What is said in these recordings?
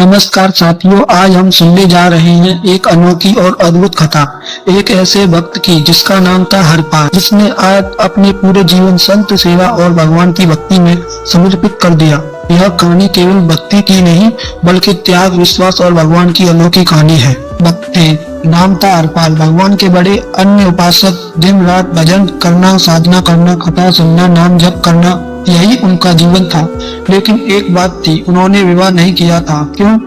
नमस्कार साथियों, आज हम सुनने जा रहे हैं एक अनोखी और अद्भुत कथा। एक ऐसे भक्त की जिसका नाम था हरपाल, जिसने आज अपने पूरे जीवन संत सेवा और भगवान की भक्ति में समर्पित कर दिया। यह कहानी केवल भक्ति की नहीं बल्कि त्याग, विश्वास और भगवान की अनोखी कहानी है। भक्त थे, नाम था हरपाल। भगवान के बड़े अन्य उपासक, दिन रात भजन करना, साधना करना, कथा सुनना, नाम जप करना, यही उनका जीवन था। लेकिन एक बात थी, उन्होंने विवाह नहीं किया था। क्यों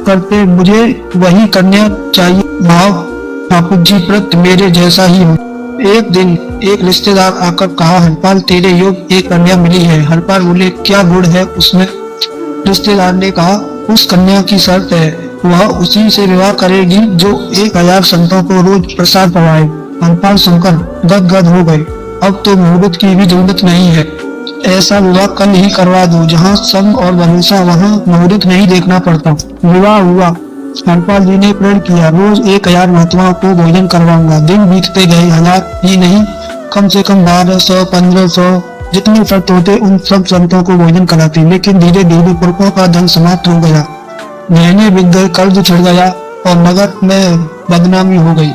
करते? मुझे वही कन्या चाहिए, भाव ठाकुर जी प्रति मेरे जैसा ही हो। एक दिन एक रिश्तेदार आकर कहा, हरपाल तेरे योग एक कन्या मिली है। हरपाल बोले, क्या गुण है उसमें? रिश्तेदार ने कहा, उस कन्या की शर्त है, वह उसी से विवाह करेगी जो 1000 संतों को रोज प्रसाद पवाए। हरपाल सुनकर गदगद हो गए। अब तो मुहूर्त की भी जरूरत नहीं है, ऐसा विवाह कल ही करवा दो। जहाँ संग और भरोसा, वहाँ मुहूर्त नहीं देखना पड़ता। विवाह हुआ। हरपाल जी ने प्रण किया, रोज 1000 महात्माओं को भोजन करवाऊंगा। दिन बीतते गए, 1000 ही नहीं, कम से कम 1200, 1500 जितने व्रत होते उन सब संतों को भोजन कराते। लेकिन धीरे धीरे पुरखों का धन समाप्त हो गया, गहने बिक गए, कर्ज छिड़ गया और नगर में बदनामी हो गई।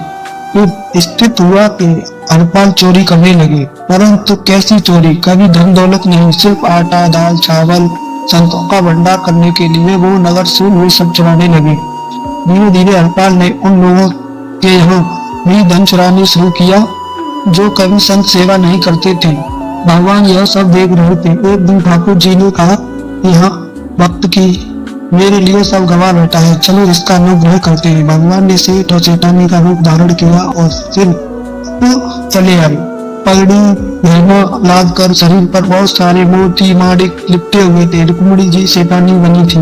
फिर स्थित हुआ कि हरपाल चोरी करने लगे, परंतु कैसी चोरी? कभी धन दौलत नहीं, सिर्फ आटा, दाल, चावल, संतों का भंडार करने के लिए वो नगर से वे सब चुराने लगे। धीरे धीरे हरपाल ने उन लोगों के यहाँ भी धन चुराने शुरू किया जो कभी संत सेवा नहीं करते थे। भगवान यह सब देख रहे थे। एक दिन ठाकुर जी ने कहा, यहाँ भक्त की मेरे लिए सब गवा बैठा है, चलो इसका अनुग्रह करते हैं। भगवान ने सेठ और सेठानी का रूप धारण किया और फिर चले आए। पगड़ी गहना लाद कर शरीर पर बहुत सारे मोती माणिक लिपटे हुए थे। रुक्मिणी जी सेठानी बनी थी।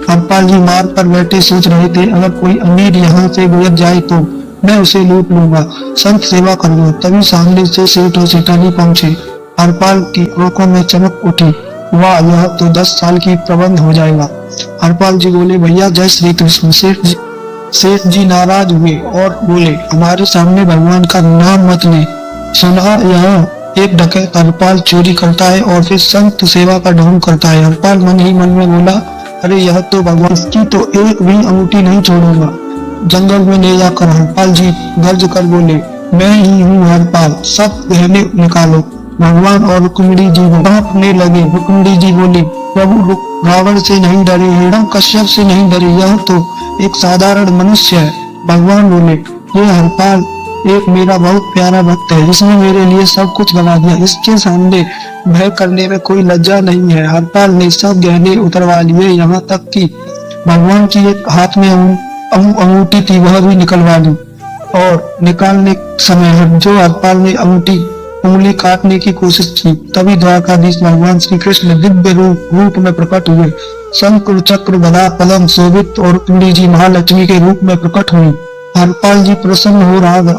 हरपाल जी मार्ग पर बैठे सोच रहे थे, अगर कोई अमीर यहाँ से गुजर जाए तो मैं उसे लूट लूंगा, संत सेवा करूंगा। तभी सामने से सेठ और सेठानी पहुंचे। हरपाल की आंखों में चमक उठी, वाह, यह तो 10 साल की प्रबंध हो जाएगा। हरपाल जी बोले, भैया जय श्री कृष्ण। सेठ जी नाराज हुए और बोले, हमारे सामने भगवान का नाम मत ले। सुना यह एक डकैत हरपाल चोरी करता है और फिर संत सेवा का ढोंग करता है। हरपाल मन ही मन में बोला, अरे यह तो भगवान की, तो एक भी अंगूठी नहीं छोड़ूंगा। जंगल में ले जाकर हरपाल जी गर्ज कर बोले, मैं ही हूँ हरपाल, सब गहने निकालो। भगवान और रुक्मिणी जी कांपने लगे। रुक्मिणी जी बोली, प्रभु रावण से नहीं डरे, हिरण्यकश्यप से नहीं डरे, यह तो एक साधारण मनुष्य है। भगवान बोले, ये हरपाल एक मेरा बहुत प्यारा भक्त है, जिसने मेरे लिए सब कुछ बना दिया। इसके सामने भय करने में कोई लज्जा नहीं है। हरपाल ने सब गहने उतरवा लिए, यहाँ तक कि भगवान की एक हाथ में अंगूठी थी, वह भी निकलवा ली। और निकालने समय जो हरपाल ने उंगली काटने की कोशिश की, तभी द्वारकाधीश भगवान श्री कृष्ण दिव्य रूप में प्रकट हुए। शंख चक्र गदा कलम शोभित और रुक्मिणी जी महालक्ष्मी के रूप में प्रकट हुई। हरपाल जी प्रसन्न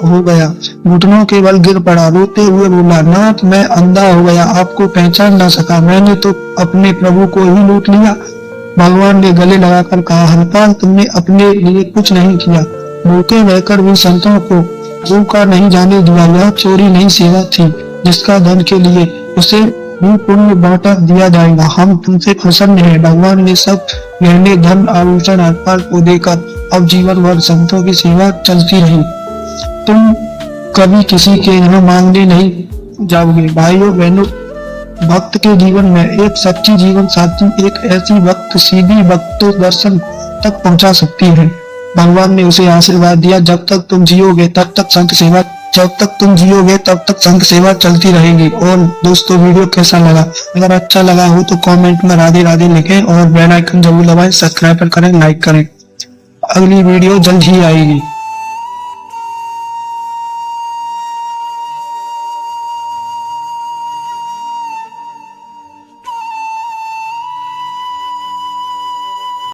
हो गया, घुटनों के बल गिर पड़ा, रोते हुए बोला, नाथ मैं अंधा हो गया, आपको पहचान ना सका, मैंने तो अपने प्रभु को ही लूट लिया। भगवान ने गले लगाकर कहा, हरपाल तुमने अपने लिए कुछ नहीं किया, भूखे रहकर भी संतों को भूखा नहीं जाने दिया। यह चोरी नहीं, सेवा थी। जिसका धन के लिए उसे भी पुण्य बांटा दिया जाएगा। हम तुमसे प्रसन्न हैं। भगवान ने सब गहने, धन, आभूषण हरपाल को देकर अब जीवन भर संतों की सेवा चलती रही। तुम कभी किसी के यहाँ मांगने नहीं जाओगे। भाइयों बहनों, भक्त के जीवन में एक सच्ची जीवन साथी, एक ऐसी भक्त सीधी भक्त दर्शन तक पहुंचा सकती है। भगवान ने उसे आशीर्वाद दिया, जब तक तुम जियोगे तब तक संत सेवा चलती रहेगी। और दोस्तों, वीडियो कैसा लगा? अगर अच्छा लगा हो तो कमेंट में राधे राधे लिखें और बेल आइकन जरूर दबाएं, सब्सक्राइब करें, लाइक करें। अगली वीडियो जल्द ही आएगी।